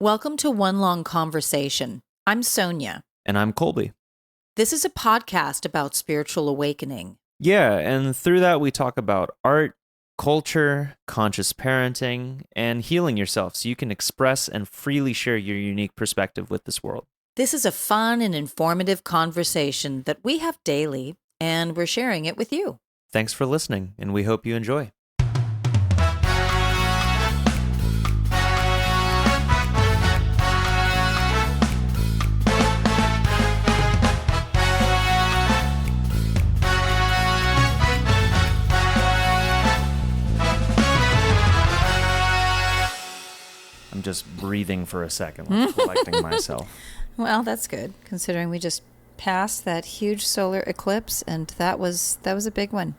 Welcome to One Long Conversation. I'm Sonia. And I'm Colby. This is a podcast about spiritual awakening. Yeah, and through that we talk about art, culture, conscious parenting, and healing yourself so you can express and freely share your unique perspective with this world. This is a fun and informative conversation that we have daily, and we're sharing it with you. Thanks for listening, and we hope you enjoy. I'm just breathing for a second, like collecting myself. Well, that's good, considering we just passed that huge solar eclipse, and that was a big one.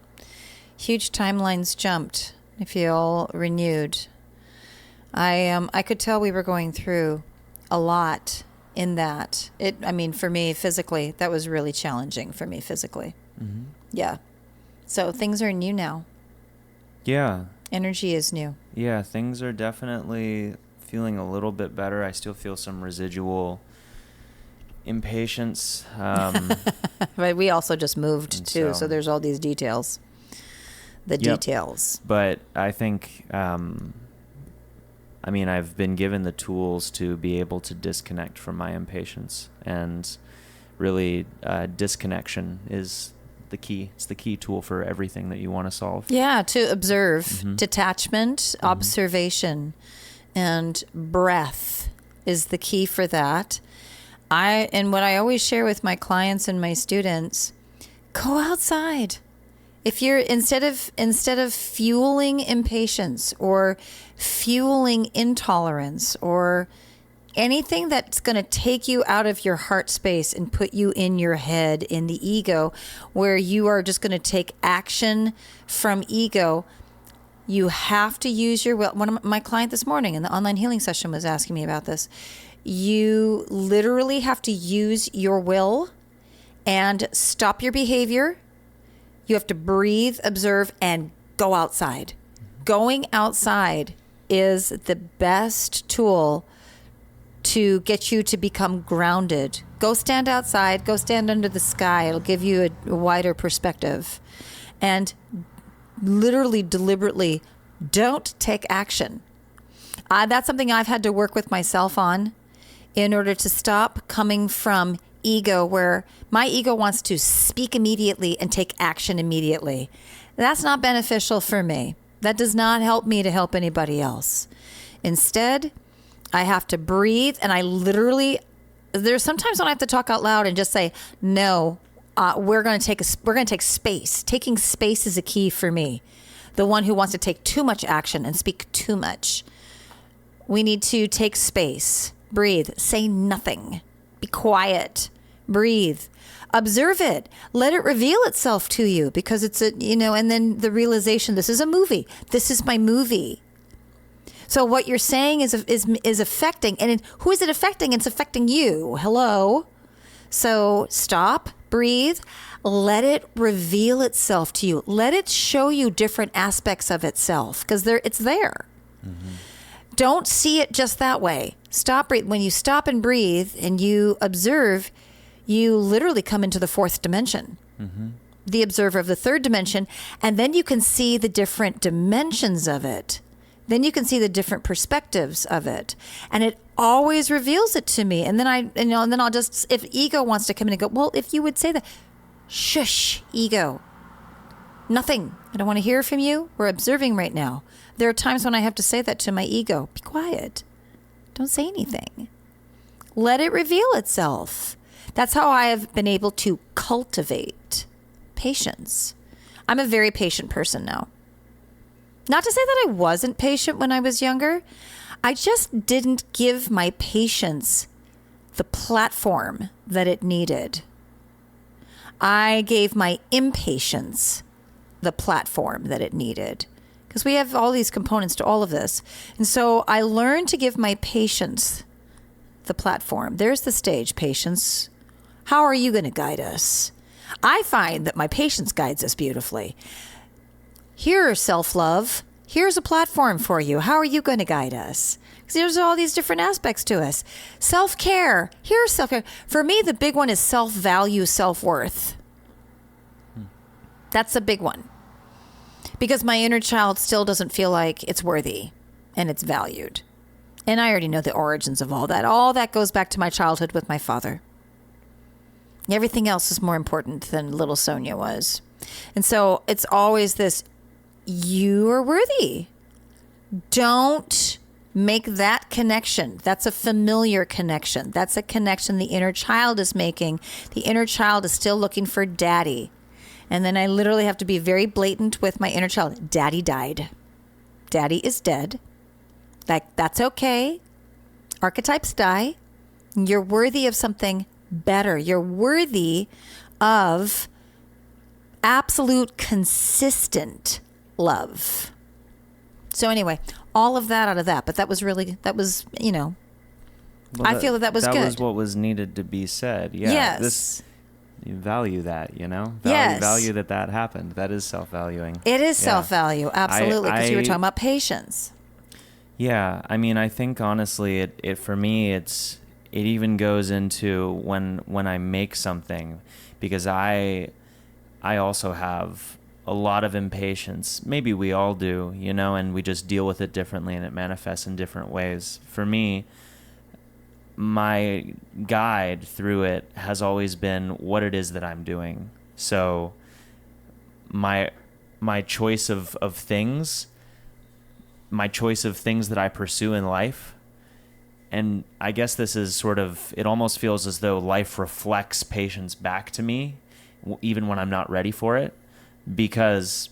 Huge timelines jumped. I feel renewed. I could tell we were going through a lot in that. For me physically, that was really challenging for me physically. Mm-hmm. Yeah. So things are new now. Yeah. Energy is new. Yeah, things are definitely feeling a little bit better. I still feel some residual impatience. But we also just moved too, so there's all these details. Details. But I think, I've been given the tools to be able to disconnect from my impatience, and really disconnection is the key. It's the key tool for everything that you want to solve. Yeah, to observe, detachment, observation, and breath is the key for that. And what I always share with my clients and my students, go outside. If you're instead of fueling impatience or fueling intolerance or anything that's going to take you out of your heart space and put you in your head, in the ego, where you are just going to take action from ego, you have to use your will. One of my client this morning in the online healing session was asking me about this. You literally have to use your will and stop your behavior. You have to breathe, observe, and go outside. Going outside is the best tool to get you to become grounded. Go stand outside, go stand under the sky. It'll give you a wider perspective. And literally, deliberately, don't take action. That's something I've had to work with myself on in order to stop coming from ego, where my ego wants to speak immediately and take action immediately. That's not beneficial for me. That does not help me to help anybody else. Instead, I have to breathe, and there's sometimes when I have to talk out loud and just say, no, we're going to take space. Taking space is a key for me. The one who wants to take too much action and speak too much. We need to take space, breathe, say nothing, be quiet, breathe, observe it, let it reveal itself to you, because it's and then the realization, this is a movie. This is my movie. So what you're saying is affecting, and who is it affecting? It's affecting you. Hello. So stop, breathe, let it reveal itself to you. Let it show you different aspects of itself, because it's there. Mm-hmm. Don't see it just that way. Stop, breathe. When you stop and breathe and you observe, you literally come into the fourth dimension. Mm-hmm. The observer of the third dimension, and then you can see the different dimensions of it. Then you can see the different perspectives of it. And it always reveals it to me. And then I'll just, if ego wants to come in and go, well, if you would say that, shush, ego. Nothing. I don't want to hear from you. We're observing right now. There are times when I have to say that to my ego. Be quiet. Don't say anything. Let it reveal itself. That's how I have been able to cultivate patience. I'm a very patient person now. Not to say that I wasn't patient when I was younger. I just didn't give my patience the platform that it needed. I gave my impatience the platform that it needed, because we have all these components to all of this. And so I learned to give my patience the platform. There's the stage, patience. How are you going to guide us? I find that my patience guides us beautifully. Here, self-love, here's a platform for you. How are you going to guide us? Because there's all these different aspects to us. Self-care. Here's self-care. For me, the big one is self-value, self-worth. That's a big one. Because my inner child still doesn't feel like it's worthy and it's valued. And I already know the origins of all that. All that goes back to my childhood with my father. Everything else is more important than little Sonia was. And so it's always this, you are worthy. Don't make that connection. That's a familiar connection. That's a connection the inner child is making. The inner child is still looking for daddy. And then I literally have to be very blatant with my inner child. Daddy died. Daddy is dead. Like, that's okay. Archetypes die. You're worthy of something better. You're worthy of absolute consistent love. So anyway, all of that out of that. But that was, you know, I feel that was good. That was what was needed to be said. Yeah. Yes. You value that, you know? Yes. Value that happened. That is self-valuing. It is self-value, absolutely, because you were talking about patience. Yeah, I mean, I think honestly, it for me, it even goes into when I make something, because I also have a lot of impatience. Maybe we all do, you know, and we just deal with it differently, and it manifests in different ways. For me, my guide through it has always been what it is that I'm doing. So my choice of things, my choice of things that I pursue in life, and I guess this is sort of, it almost feels as though life reflects patience back to me, even when I'm not ready for it. Because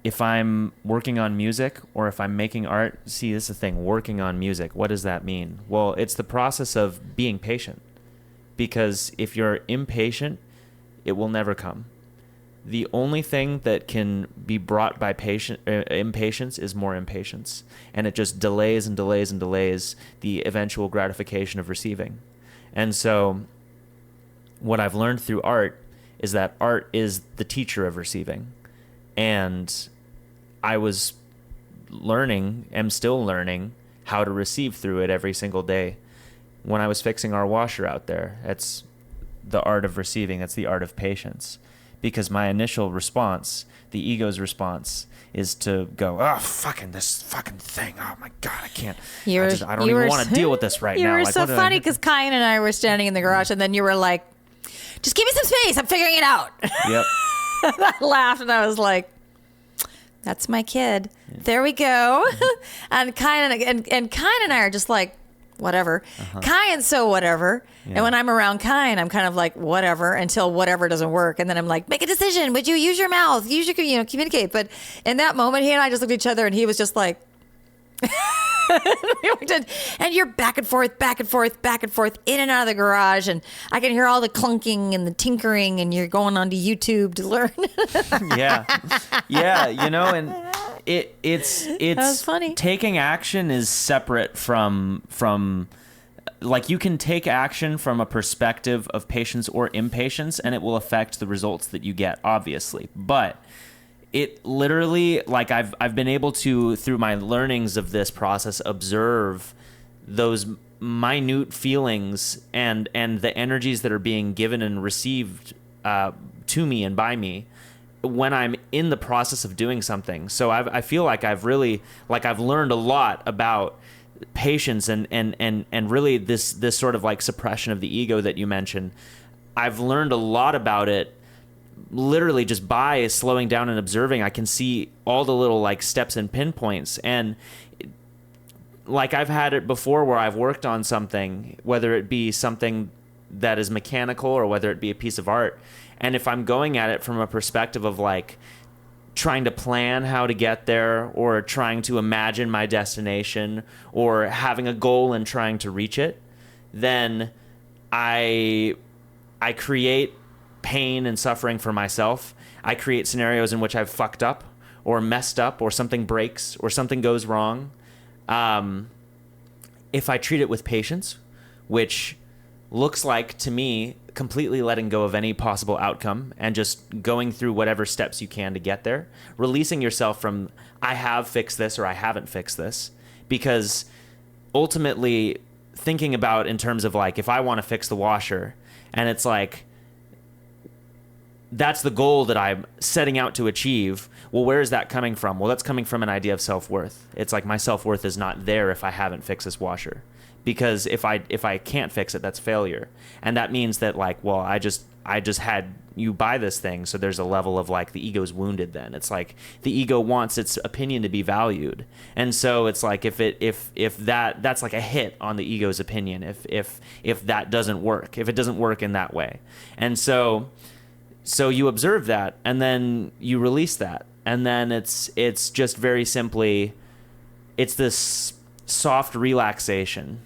if I'm working on music or if I'm making art, see, this is the thing, working on music, what does that mean? Well, it's the process of being patient. Because if you're impatient, it will never come. The only thing that can be brought by impatience is more impatience. And it just delays and delays and delays the eventual gratification of receiving. And so what I've learned through art is that art is the teacher of receiving. And I was am still learning how to receive through it every single day. When I was fixing our washer out there, it's the art of receiving. That's the art of patience. Because my initial response, the ego's response, is to go, oh, this fucking thing. Oh my God, I can't. I don't even want to deal with this right now. You were so funny because Kyan and I were standing in the garage, and then you were like, just give me some space. I'm figuring it out. Yep. I laughed and I was like, that's my kid. Yeah. There we go. And Kyan and Kyan and I are just like, whatever. Kyan's so whatever. Yeah. And when I'm around Kyan, I'm kind of like, whatever, until whatever doesn't work. And then I'm like, make a decision. Would you use your mouth? Use your, communicate. But in that moment, he and I just looked at each other, and he was just like, and you're back and forth, in and out of the garage, and I can hear all the clunking and the tinkering, and you're going onto YouTube to learn. yeah, and it's funny. Taking action is separate from like, you can take action from a perspective of patience or impatience, and it will affect the results that you get, obviously, but it literally, like, I've been able to, through my learnings of this process, observe those minute feelings and the energies that are being given and received to me and by me when I'm in the process of doing something. So I feel like I've learned a lot about patience and really this sort of like suppression of the ego that you mentioned. I've learned a lot about it literally just by slowing down and observing. I can see all the little like steps and pinpoints, and like I've had it before where I've worked on something, whether it be something that is mechanical or whether it be a piece of art, and if I'm going at it from a perspective of like trying to plan how to get there, or trying to imagine my destination, or having a goal and trying to reach it, then I create pain and suffering for myself. I create scenarios in which I've fucked up or messed up, or something breaks or something goes wrong. If I treat it with patience, which looks like to me completely letting go of any possible outcome and just going through whatever steps you can to get there, releasing yourself from I have fixed this or I haven't fixed this, because ultimately thinking about in terms of like, if I want to fix the washer, and it's like, that's the goal that I'm setting out to achieve. Well, where is that coming from? Well, that's coming from an idea of self-worth. It's like, my self-worth is not there if I haven't fixed this washer, because if I can't fix it, that's failure. And that means that like, well, I just had you buy this thing, so there's a level of like, the ego's wounded. Then it's like the ego wants its opinion to be valued, and so it's like, if that's like a hit on the ego's opinion if that doesn't work, if it doesn't work in that way. And so you observe that, and then you release that, and then it's just very simply, it's this soft relaxation,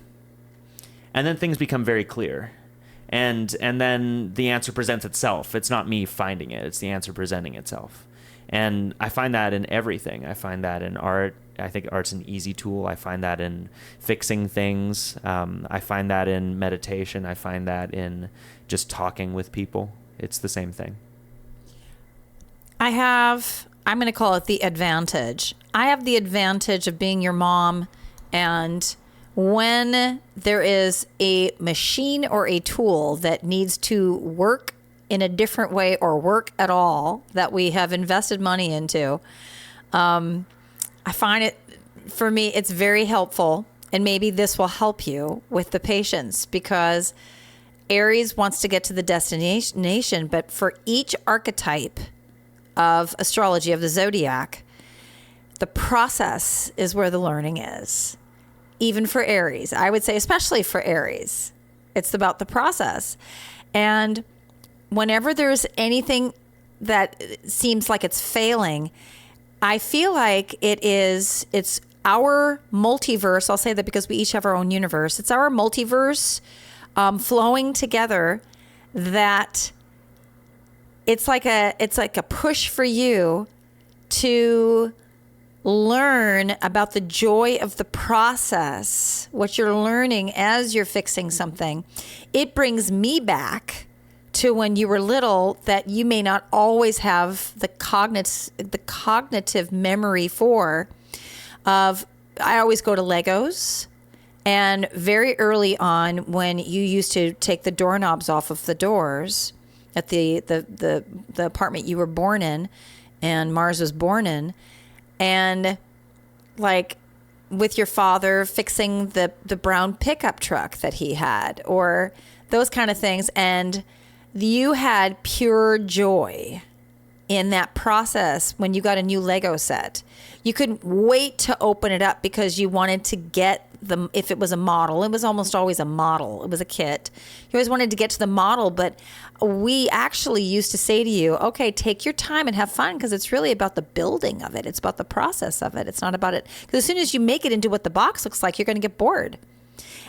and then things become very clear. And then the answer presents itself. It's not me finding it. It's the answer presenting itself. And I find that in everything. I find that in art. I think art's an easy tool. I find that in fixing things. I find that in meditation. I find that in just talking with people. It's the same thing. I'm going to call it the advantage. I have the advantage of being your mom, and when there is a machine or a tool that needs to work in a different way or work at all that we have invested money into, I find it, for me, it's very helpful. And maybe this will help you with the patience, because Aries wants to get to the destination, but for each archetype of astrology, of the zodiac, the process is where the learning is. Even for Aries, I would say, especially for Aries, it's about the process. And whenever there's anything that seems like it's failing, I feel like it's our multiverse. I'll say that because we each have our own universe. It's our multiverse flowing together, that it's like a push for you to learn about the joy of the process, what you're learning as you're fixing something. It brings me back to when you were little, that you may not always have the cognitive memory for. I always go to Legos, and very early on, when you used to take the doorknobs off of the doors at the apartment you were born in, and Mars was born in, and like with your father fixing the brown pickup truck that he had, or those kind of things. And you had pure joy in that process when you got a new Lego set. You couldn't wait to open it up because you wanted to get if it was a model, it was almost always a model. It was a kit. You always wanted to get to the model, but we actually used to say to you, okay, take your time and have fun, because it's really about the building of it. It's about the process of it. It's not about it. Because as soon as you make it into what the box looks like, you're going to get bored.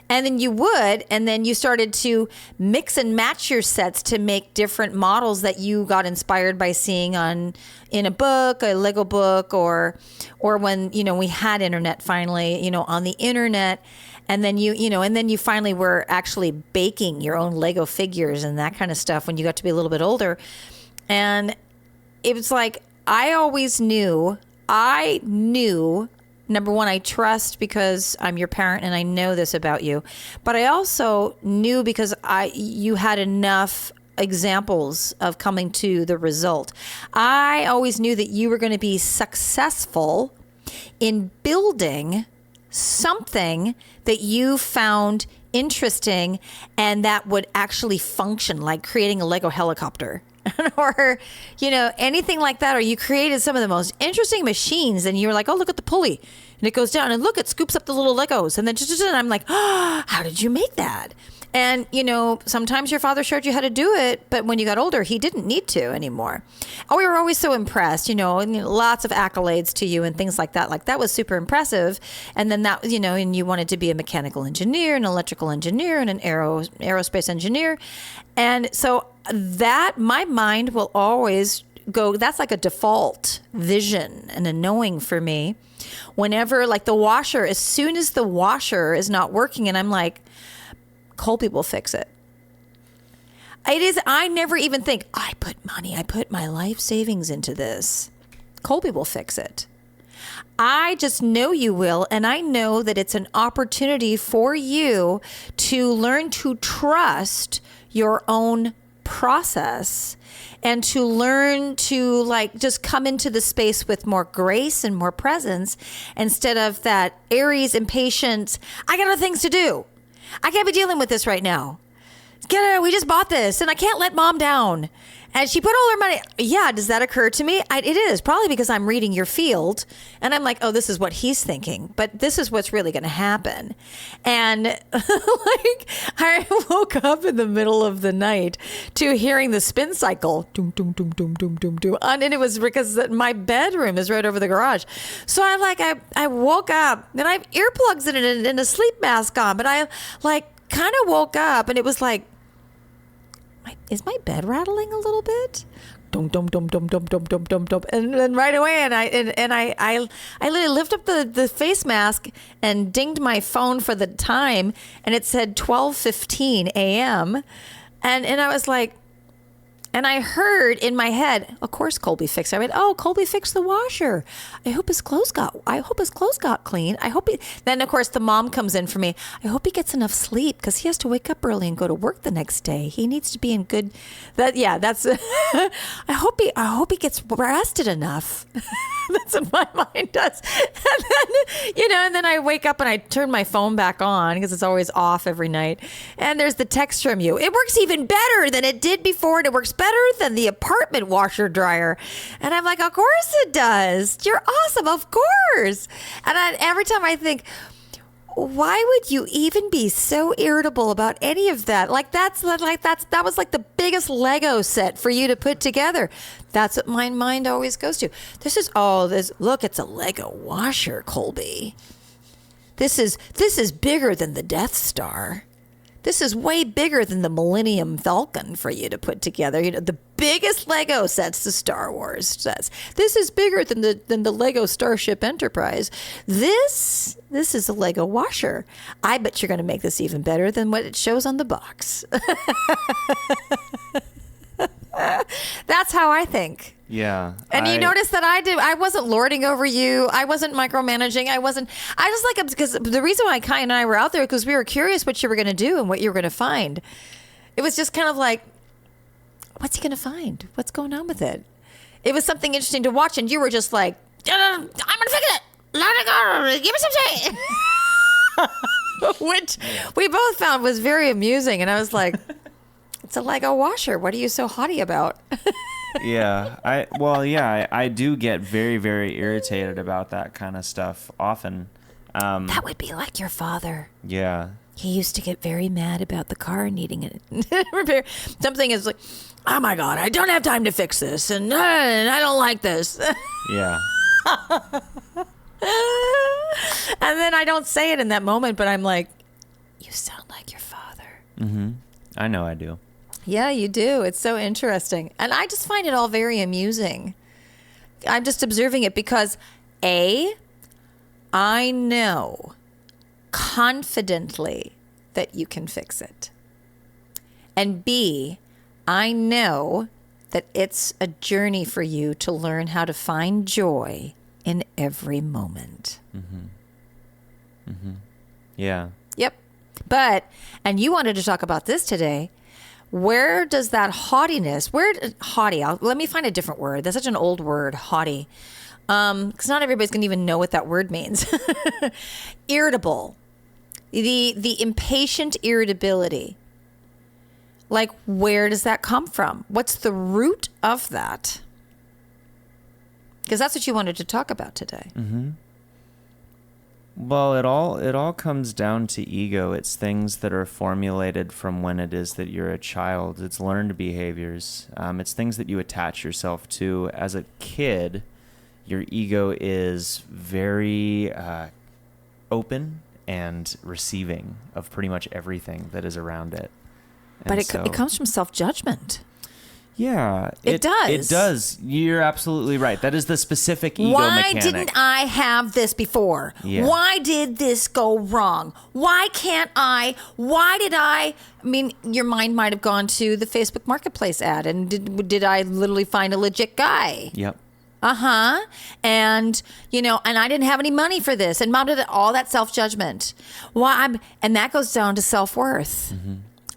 And then you would, and then you started to mix and match your sets to make different models that you got inspired by seeing in a book, a Lego book, or when, we had internet finally, on the internet. And then you finally were actually baking your own Lego figures and that kind of stuff when you got to be a little bit older. And it was like, I knew, number one, I trust because I'm your parent and I know this about you. But I also knew because you had enough examples of coming to the result. I always knew that you were going to be successful in building something that you found interesting and that would actually function, like creating a Lego helicopter. Or, anything like that. Or you created some of the most interesting machines and you were like, oh, look at the pulley. And it goes down and look, it scoops up the little Legos. And then and I'm like, oh, how did you make that? And, sometimes your father showed you how to do it, but when you got older, he didn't need to anymore. Oh, we were always so impressed, and lots of accolades to you and things like that. Like, that was super impressive. And then that, and you wanted to be a mechanical engineer, an electrical engineer, and an aerospace engineer. And so that, my mind will always go, that's like a default vision and a knowing for me. Whenever, like the washer, as soon as the washer is not working, and I'm like, Colby will fix it. I never even think, I put my life savings into this. Colby will fix it. I just know you will. And I know that it's an opportunity for you to learn to trust your own process and to learn to like just come into the space with more grace and more presence instead of that Aries impatient, I got other things to do. I can't be dealing with this right now. We just bought this and I can't let mom down. And she put all her money. Yeah, does that occur to me? It is probably because I'm reading your field and I'm like, oh, this is what he's thinking, but this is what's really going to happen. And like I woke up in the middle of the night to hearing the spin cycle. Doom, doom, doom, doom, doom, doom, doom. And it was because my bedroom is right over the garage. So I woke up and I have earplugs in it and a sleep mask on, but I like kind of woke up and it was like, is my bed rattling a little bit? Dum dum dum dum dum dum dum dum dum. And then right away, I literally lift up the face mask and dinged my phone for the time, and it said 12:15 a.m. And I was like, and I heard in my head, of course Colby fixed it. I went, oh, Colby fixed the washer. I hope his clothes got clean. Then of course the mom comes in for me. I hope he gets enough sleep because he has to wake up early and go to work the next day. He needs to be in good, that's, I hope he gets rested enough. That's what my mind does. And then I wake up and I turn my phone back on because it's always off every night. And there's the text from you. It works even better than it did before. And it works better than the apartment washer dryer. And I'm like, of course it does. You're awesome. Of course. And every time I think, why would you even be so irritable about any of that? That was like the biggest Lego set for you to put together. That's what my mind always goes to. Look, it's a Lego washer, Colby. This is bigger than the Death Star. This is way bigger than the Millennium Falcon for you to put together. The biggest Lego sets the Star Wars sets. This is bigger than the Lego Starship Enterprise. This is a Lego washer. I bet you're going to make this even better than what it shows on the box. That's how I think. Yeah. And you notice that I wasn't lording over you. I wasn't micromanaging. Because the reason why Kai and I were out there because we were curious what you were going to do and what you were going to find. It was just kind of like, what's he going to find? What's going on with it? It was something interesting to watch. And you were just like, I'm going to fix it. Let it go. Give me some shade. Which we both found was very amusing. And I was like, it's a Lego washer. What are you so haughty about? Yeah, I do get very, very irritated about that kind of stuff often. That would be like your father. Yeah. He used to get very mad about the car needing it repair. Something is like, oh my God, I don't have time to fix this, and I don't like this. Yeah. And then I don't say it in that moment, but I'm like, you sound like your father. Mm-hmm. I know I do. Yeah, you do. It's so interesting. And I just find it all very amusing. I'm just observing it because, A, I know confidently that you can fix it. And B, I know that it's a journey for you to learn how to find joy in every moment. Mm-hmm. Mm-hmm. Yeah. Yep. And you wanted to talk about this today. Where does that haughtiness, let me find a different word. That's such an old word, haughty. Because not everybody's going to even know what that word means. Irritable. The impatient irritability. Like, where does that come from? What's the root of that? Because that's what you wanted to talk about today. Mm-hmm. Well, it all comes down to ego. It's things that are formulated from when it is that you're a child. It's learned behaviors. It's things that you attach yourself to. As a kid, your ego is very open and receiving of pretty much everything that is around it. But it comes from self-judgment. Yeah. It does. It does. You're absolutely right. That is the specific ego mechanic. Why didn't I have this before? Yeah. Why did this go wrong? Why can't I? Why did I mean, your mind might have gone to the Facebook Marketplace ad. And did I literally find a legit guy? Yep. And, and I didn't have any money for this. And mom did all that self-judgment. And that goes down to self-worth. Mm-hmm.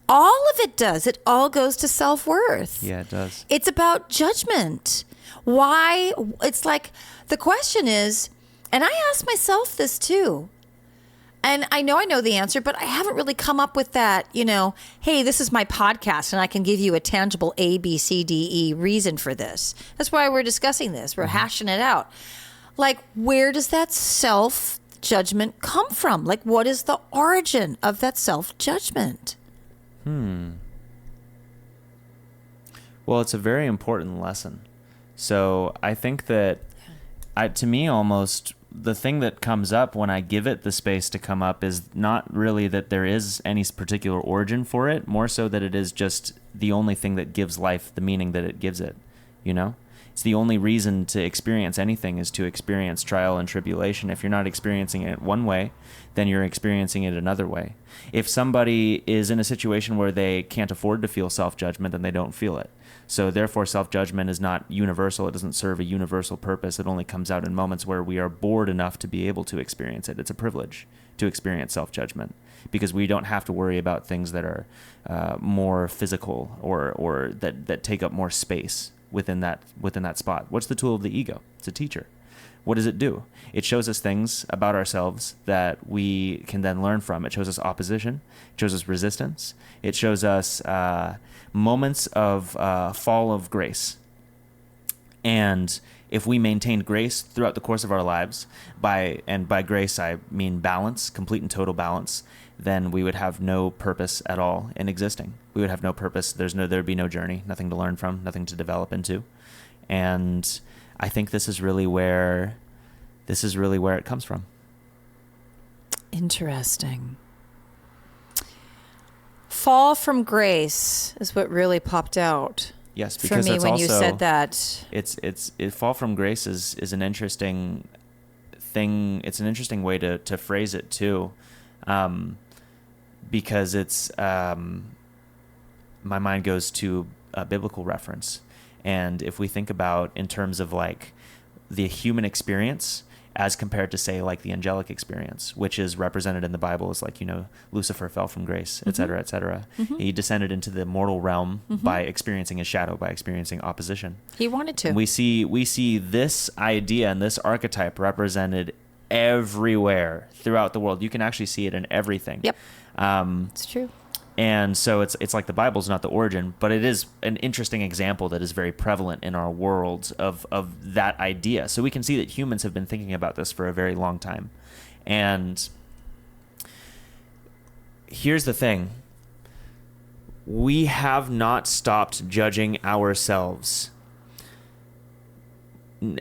All of it does. It all goes to self-worth. Yeah, it does. It's about judgment. Why? It's like, the question is, and I ask myself this too, and I know the answer, but I haven't really come up with that, hey, this is my podcast and I can give you a tangible A, B, C, D, E reason for this. That's why we're discussing this. We're hashing it out. Like, where does that self-judgment come from? Like, what is the origin of that self-judgment? Well, it's a very important lesson. So I think that, to me, almost the thing that comes up when I give it the space to come up is not really that there is any particular origin for it, more so that it is just the only thing that gives life the meaning that it gives it, It's the only reason to experience anything is to experience trial and tribulation. If you're not experiencing it one way, then you're experiencing it another way. If somebody is in a situation where they can't afford to feel self-judgment, then they don't feel it. So therefore, self-judgment is not universal. It doesn't serve a universal purpose. It only comes out in moments where we are bored enough to be able to experience it. It's a privilege to experience self-judgment because we don't have to worry about things that are more physical or that take up more space within that spot. What's the tool of the ego? It's a teacher. What does it do? It shows us things about ourselves that we can then learn from. It shows us opposition. It shows us resistance. It shows us moments of fall of grace. And if we maintained grace throughout the course of our lives, by grace I mean balance, complete and total balance, then we would have no purpose at all in existing. We would have no purpose. There'd be no journey, nothing to learn from, nothing to develop into. And I think this is really where it comes from. Interesting. Fall from grace is what really popped out. Yes, because for me it's when also, you said that. It's fall from grace is an interesting thing. It's an interesting way to phrase it too, because it's my mind goes to a biblical reference. And if we think about in terms of like the human experience as compared to say like the angelic experience, which is represented in the Bible as like, Lucifer fell from grace, et cetera, et cetera. Mm-hmm. He descended into the mortal realm by experiencing his shadow, by experiencing opposition. He wanted to. We see this idea and this archetype represented everywhere throughout the world. You can actually see it in everything. Yep. It's true. And so it's like the Bible's not the origin, but it is an interesting example that is very prevalent in our world of that idea. So we can see that humans have been thinking about this for a very long time. And here's the thing. We have not stopped judging ourselves.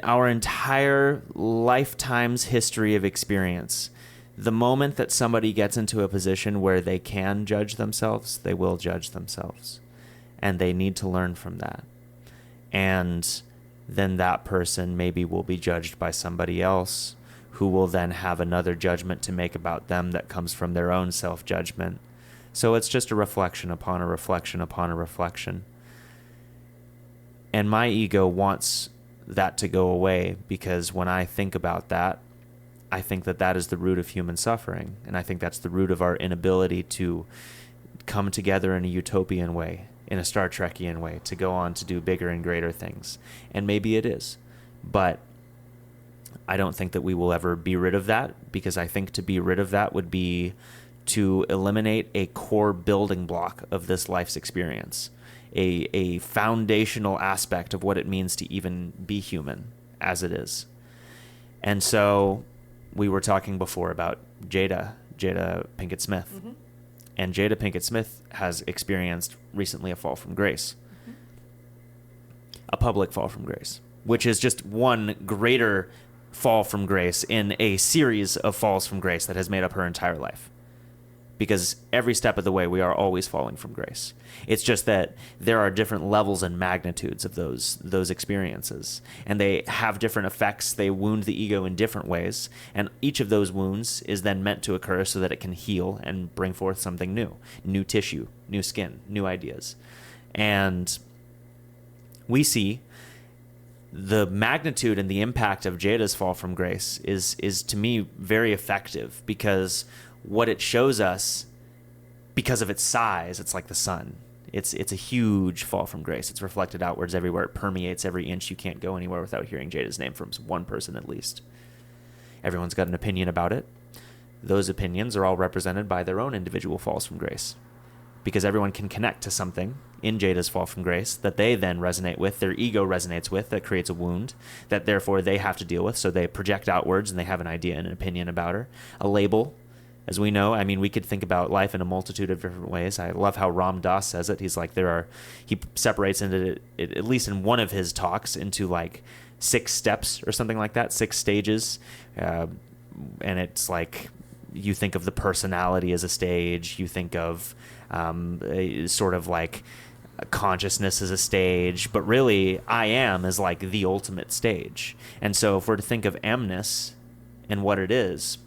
Our entire lifetime's history of experience. The moment that somebody gets into a position where they can judge themselves, they will judge themselves. And they need to learn from that. And then that person maybe will be judged by somebody else who will then have another judgment to make about them that comes from their own self-judgment. So it's just a reflection upon a reflection upon a reflection. And my ego wants that to go away because when I think about that, I think that is the root of human suffering. And I think that's the root of our inability to come together in a utopian way, in a Star Trekian way, to go on to do bigger and greater things. And maybe it is. But I don't think that we will ever be rid of that, because I think to be rid of that would be to eliminate a core building block of this life's experience, a foundational aspect of what it means to even be human as it is. And so we were talking before about Jada Pinkett Smith. Mm-hmm. And Jada Pinkett Smith has experienced recently a fall from grace. Mm-hmm. A public fall from grace, which is just one greater fall from grace in a series of falls from grace that has made up her entire life. Because every step of the way, we are always falling from grace. It's just that there are different levels and magnitudes of those experiences. And they have different effects. They wound the ego in different ways. And each of those wounds is then meant to occur so that it can heal and bring forth something new tissue, new skin, new ideas. And we see the magnitude and the impact of Jada's fall from grace is to me very effective, because what it shows us, because of its size, it's like the sun. It's a huge fall from grace. It's reflected outwards everywhere. It permeates every inch. You can't go anywhere without hearing Jada's name from one person at least. Everyone's got an opinion about it. Those opinions are all represented by their own individual falls from grace, because everyone can connect to something in Jada's fall from grace that they then resonate with, their ego resonates with, that creates a wound that therefore they have to deal with. So they project outwards and they have an idea and an opinion about her. A label, as we know, I mean, we could think about life in a multitude of different ways. I love how Ram Dass says it. He's like, he separates into it, at least in one of his talks, into like 6 steps or something like that, 6 stages. And it's like, you think of the personality as a stage. You think of sort of like consciousness as a stage, but really I am is like the ultimate stage. And so if we're to think of amness and what it is,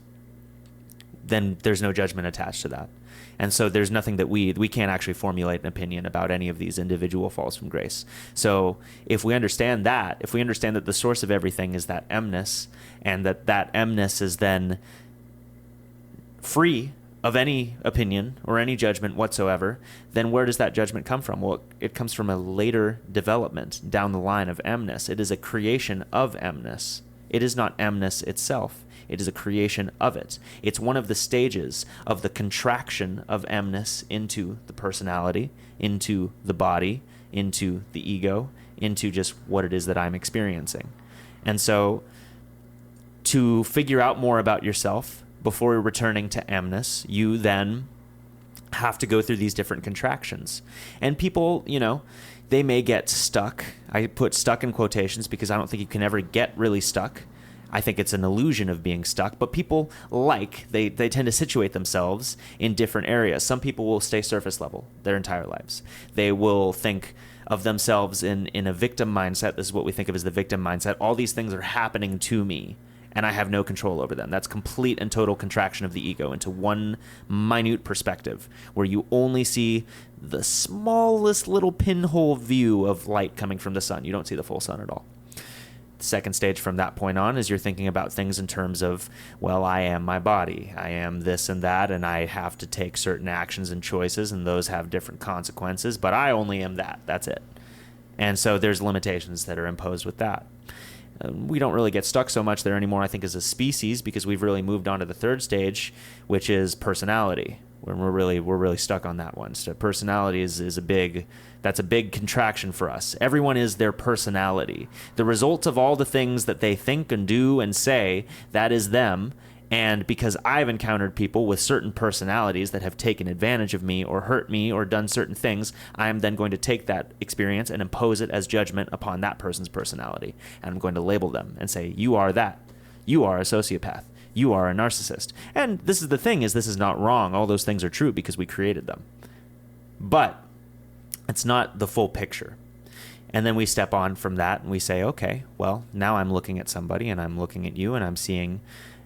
then there's no judgment attached to that. And so there's nothing that we can't actually formulate an opinion about any of these individual falls from grace. So if we understand that the source of everything is that amness, and that amness is then free of any opinion or any judgment whatsoever, then where does that judgment come from? Well, it comes from a later development down the line of amness. It is a creation of amness. It is not amness itself. It is a creation of it. It's one of the stages of the contraction of amness into the personality, into the body, into the ego, into just what it is that I'm experiencing. And so to figure out more about yourself before returning to amness, you then have to go through these different contractions. And people, they may get stuck. I put stuck in quotations because I don't think you can ever get really stuck. I think it's an illusion of being stuck, but people they tend to situate themselves in different areas. Some people will stay surface level their entire lives. They will think of themselves in a victim mindset. This is what we think of as the victim mindset. All these things are happening to me, and I have no control over them. That's complete and total contraction of the ego into one minute perspective, where you only see the smallest little pinhole view of light coming from the sun. You don't see the full sun at all. The second stage from that point on is you're thinking about things in terms of, well, I am my body. I am this and that, and I have to take certain actions and choices, and those have different consequences, but I only am that. That's it. And so there's limitations that are imposed with that. We don't really get stuck so much there anymore, I think, as a species, because we've really moved on to the third stage, which is personality, where we're really stuck on that one. So personality is a big contraction for us. Everyone is their personality. The result of all the things that they think and do and say, that is them. And because I've encountered people with certain personalities that have taken advantage of me or hurt me or done certain things, I am then going to take that experience and impose it as judgment upon that person's personality. And I'm going to label them and say, you are that. You are a sociopath. You are a narcissist. And this is the thing, is this is not wrong. All those things are true because we created them. But it's not the full picture. And then we step on from that and we say, okay, well, now I'm looking at somebody and I'm looking at you and I'm seeing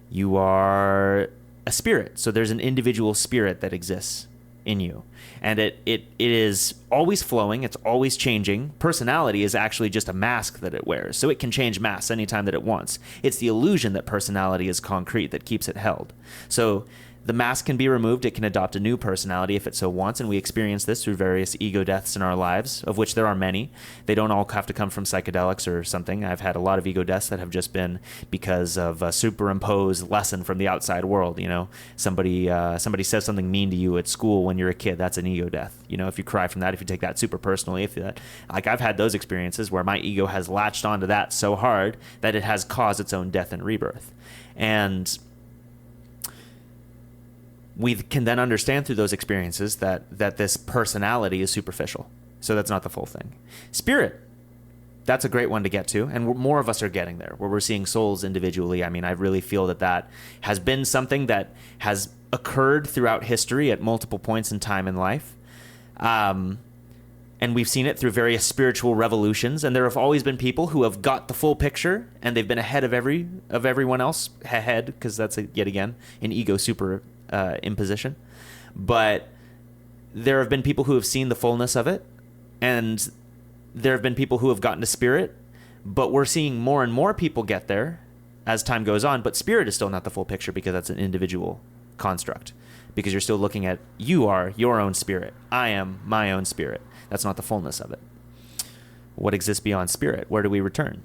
you are a spirit. So there's an individual spirit that exists in you. And it is always flowing. It's always changing. Personality is actually just a mask that it wears. So it can change masks anytime that it wants. It's the illusion that personality is concrete that keeps it held. So the mask can be removed. It can adopt a new personality if it so wants, and we experience this through various ego deaths in our lives, of which there are many. They don't all have to come from psychedelics or something. I've had a lot of ego deaths that have just been because of a superimposed lesson from the outside world. Somebody says something mean to you at school when you're a kid. That's an ego death. If you cry from that, if you take that super personally, I've had those experiences where my ego has latched onto that so hard that it has caused its own death and rebirth. And we can then understand through those experiences that this personality is superficial. So that's not the full thing. Spirit, that's a great one to get to. And more of us are getting there, where we're seeing souls individually. I mean, I really feel that has been something that has occurred throughout history at multiple points in time in life. And we've seen it through various spiritual revolutions. And there have always been people who have got the full picture, and they've been ahead of everyone else, because that's, yet again, an ego super imposition. But there have been people who have seen the fullness of it, and there have been people who have gotten to spirit, But we're seeing more and more people get there as time goes on, but spirit is still not the full picture because that's an individual construct. Because you're still looking at, you are your own spirit. I am my own spirit. That's not the fullness of it. What exists beyond spirit? Where do we return?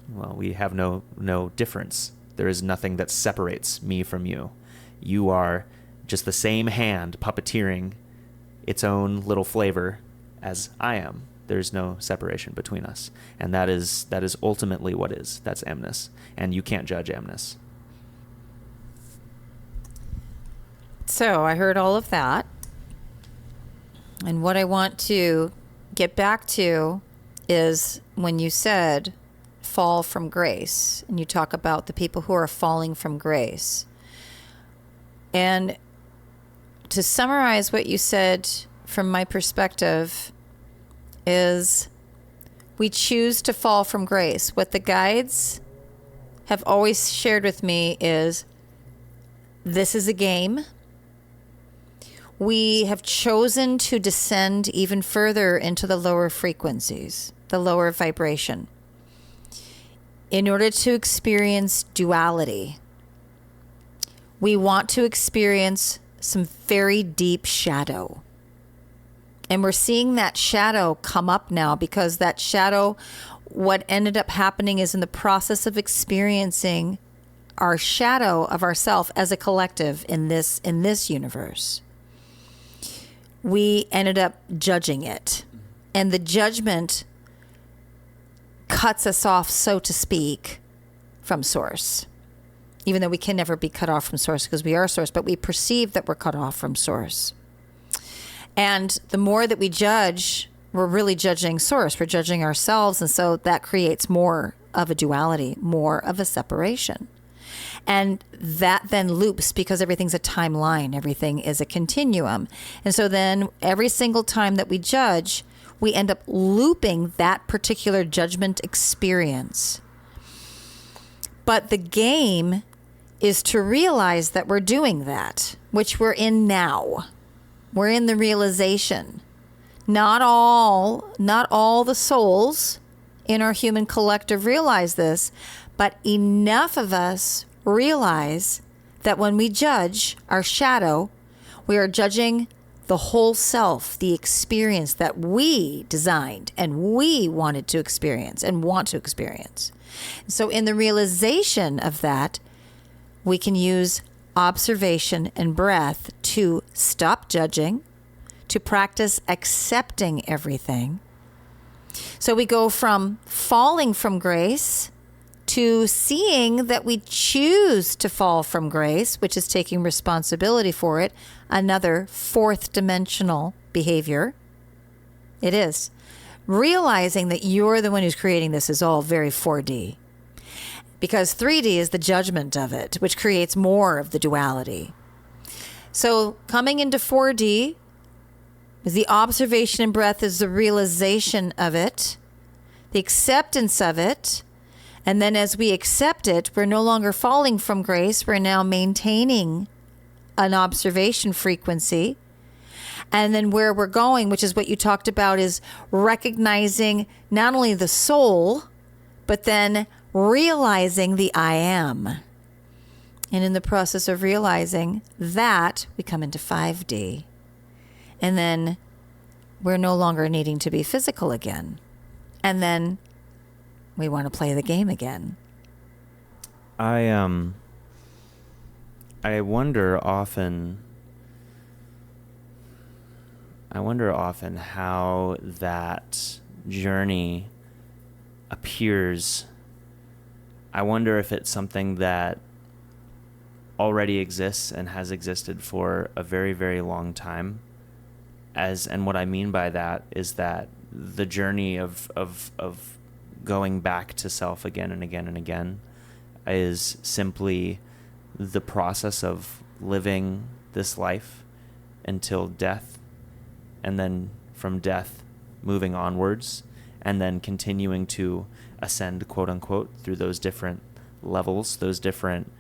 Well, we have no difference. There is nothing that separates me from you. You are just the same hand puppeteering its own little flavor as I am. There's no separation between us. And that is ultimately what is. That's emness. And you can't judge emness. So I heard all of that. And what I want to get back to is when you said fall from grace, and you talk about the people who are falling from grace. And to summarize what you said from my perspective is we choose to fall from grace. What the guides have always shared with me is this is a game. We have chosen to descend even further into the lower frequencies, the lower vibration, in order to experience duality. We want to experience some very deep shadow. And we're seeing that shadow come up now because that shadow, what ended up happening is in the process of experiencing our shadow of ourself as a collective in this universe, we ended up judging it. And the judgment cuts us off, so to speak, from source. Even though we can never be cut off from source because we are source, but we perceive that we're cut off from source. And the more that we judge, we're really judging source. We're judging ourselves. And so that creates more of a duality, more of a separation. And that then loops because everything's a timeline. Everything is a continuum. And so then every single time that we judge, we end up looping that particular judgment experience. But the game is to realize that we're doing that, which we're in now. We're in the realization. Not all the souls in our human collective realize this, but enough of us realize that when we judge our shadow, we are judging the whole self, the experience that we designed and we wanted to experience and want to experience. So in the realization of that, we can use observation and breath to stop judging, to practice accepting everything. So we go from falling from grace to seeing that we choose to fall from grace, which is taking responsibility for it, another fourth dimensional behavior. It is. Realizing that you're the one who's creating this is all very 4D. Because 3D is the judgment of it, which creates more of the duality. So coming into 4D is the observation and breath is the realization of it, the acceptance of it. And then as we accept it, we're no longer falling from grace. We're now maintaining an observation frequency. And then where we're going, which is what you talked about, is recognizing not only the soul, but then realizing the I am. And in the process of realizing that, we come into 5D. And then we're no longer needing to be physical again. And then we want to play the game again. I wonder often how that journey appears. I wonder if it's something that already exists and has existed for a very, very long time. And what I mean by that is that the journey of going back to self again and again and again is simply the process of living this life until death, and then from death moving onwards, and then continuing to ascend, quote unquote, through those different levels, those different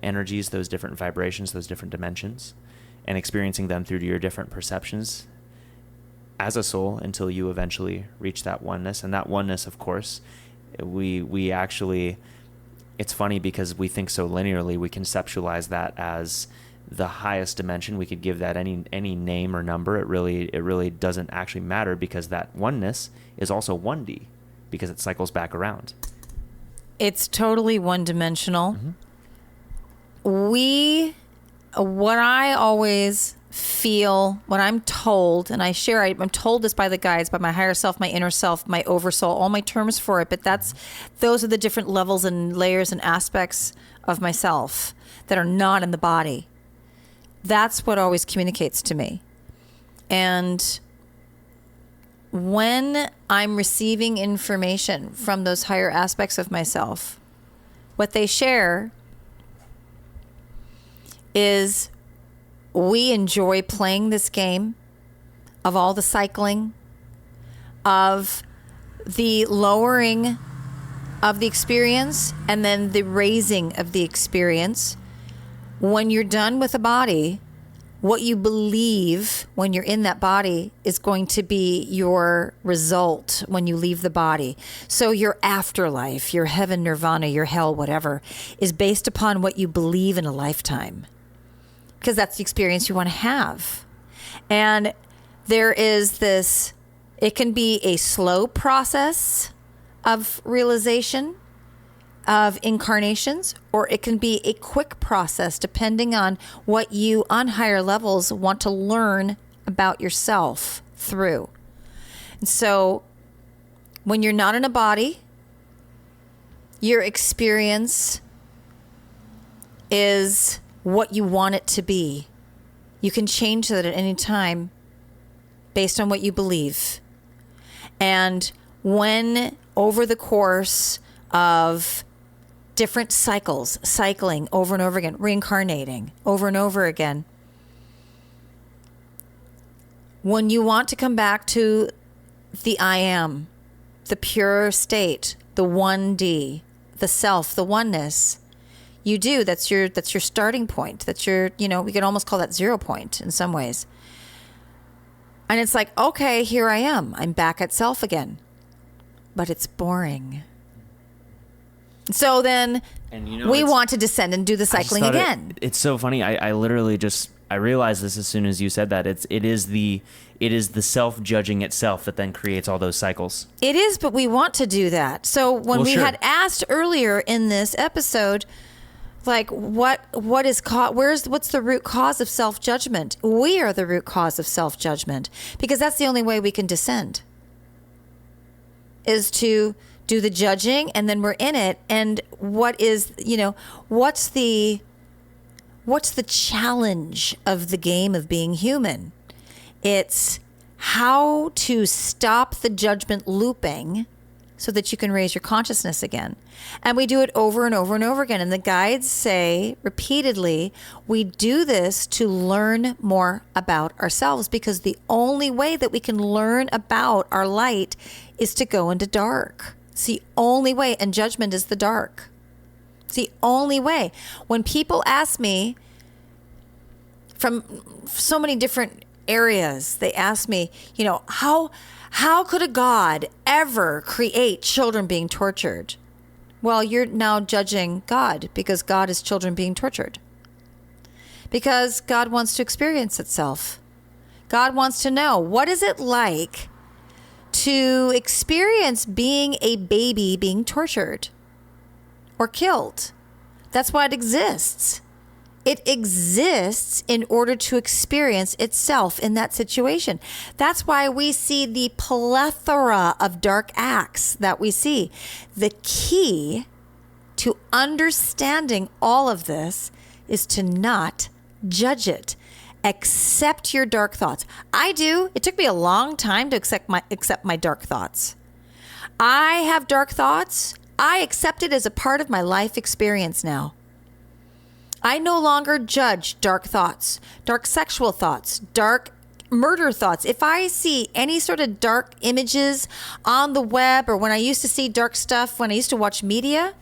energies, those different vibrations, those different dimensions, and experiencing them through your different perceptions. as a soul until you eventually reach that oneness. And that oneness, of course, we actually, it's funny because we think so linearly, we conceptualize that as the highest dimension. We could give that any name or number. It really doesn't actually matter, because that oneness is also 1D, because it cycles back around. It's totally one-dimensional. What I always feel, what I'm told, and I share, I'm told this by the guides, by my higher self, my inner self, my oversoul, all my terms for it, but those are the different levels and layers and aspects of myself that are not in the body. That's what always communicates to me. And when I'm receiving information from those higher aspects of myself, what they share is we enjoy playing this game of all the cycling, of the lowering of the experience, and then the raising of the experience. When you're done with a body, what you believe when you're in that body is going to be your result when you leave the body. So your afterlife, your heaven, nirvana, your hell, whatever, is based upon what you believe in a lifetime, because that's the experience you want to have. And there is this, it can be a slow process of realization, of incarnations, or it can be a quick process depending on what you on higher levels want to learn about yourself through. And so when you're not in a body, your experience is what you want it to be. You can change that at any time based on what you believe. And when over the course of different cycles, cycling over and over again, reincarnating over and over again, when you want to come back to the I am, the pure state, the 1D, the self, the oneness, you do. That's your starting point. That's your, we could almost call that 0 point in some ways. And it's like, okay, here I am. I'm back at self again. But it's boring. So then we want to descend and do the cycling again. It's so funny. I literally I realized this as soon as you said that. It is the self-judging itself that then creates all those cycles. It is, but we want to do that. So when we had asked earlier in this episode, like what's the root cause of self-judgment? We are the root cause of self-judgment, because that's the only way we can descend, is to do the judging, and then we're in it. And what's the challenge of the game of being human? It's how to stop the judgment looping so that you can raise your consciousness again. And we do it over and over and over again. And the guides say repeatedly, we do this to learn more about ourselves, because the only way that we can learn about our light is to go into dark. It's the only way, and judgment is the dark. It's the only way. When people ask me from so many different areas, they ask me, how could a God ever create children being tortured? Well, you're now judging God, because God is children being tortured. Because God wants to experience itself. God wants to know, what is it like to experience being a baby being tortured or killed? That's why it exists. It exists in order to experience itself in that situation. That's why we see the plethora of dark acts that we see. The key to understanding all of this is to not judge it. Accept your dark thoughts. I do. It took me a long time to accept my dark thoughts. I have dark thoughts. I accept it as a part of my life experience now. I no longer judge dark thoughts, dark sexual thoughts, dark murder thoughts. If I see any sort of dark images on the web, or when I used to see dark stuff, when I used to watch media,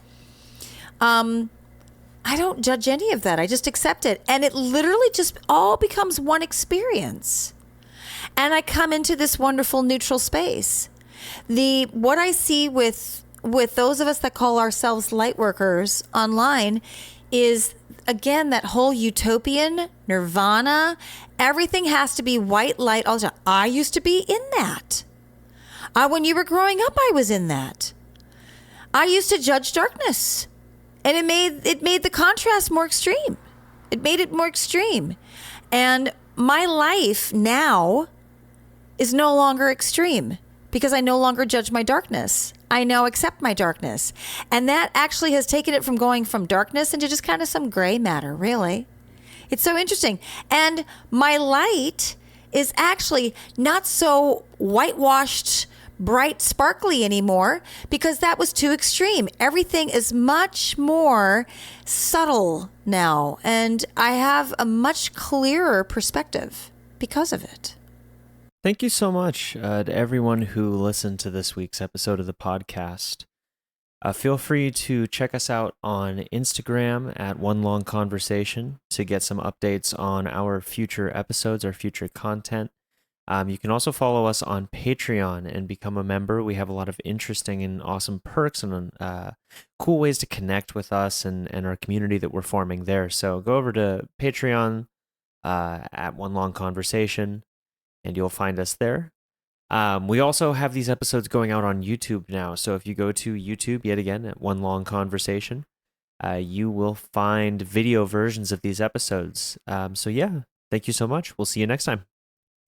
I don't judge any of that. I just accept it. And it literally just all becomes one experience. and I come into this wonderful neutral space. What I see with those of us that call ourselves light workers online is, again, that whole utopian nirvana. Everything has to be white light all the time. I used to be in that. When you were growing up, I was in that. I used to judge darkness, and it made the contrast more extreme. It made it more extreme. And my life now is no longer extreme because I no longer judge my darkness. I now accept my darkness. And that actually has taken it from going from darkness into just kind of some gray matter, really. It's so interesting. And my light is actually not so whitewashed, bright, sparkly anymore because that was too extreme. Everything is much more subtle now, and I have a much clearer perspective because of it. Thank you so much to everyone who listened to this week's episode of the podcast. Feel free to check us out on Instagram at One Long Conversation to get some updates on our future episodes, our future content. You can also follow us on Patreon and become a member. We have a lot of interesting and awesome perks and cool ways to connect with us and our community that we're forming there. So go over to Patreon at One Long Conversation, and you'll find us there. We also have these episodes going out on YouTube now. So if you go to YouTube, yet again, at One Long Conversation, you will find video versions of these episodes. So yeah, thank you so much. We'll see you next time.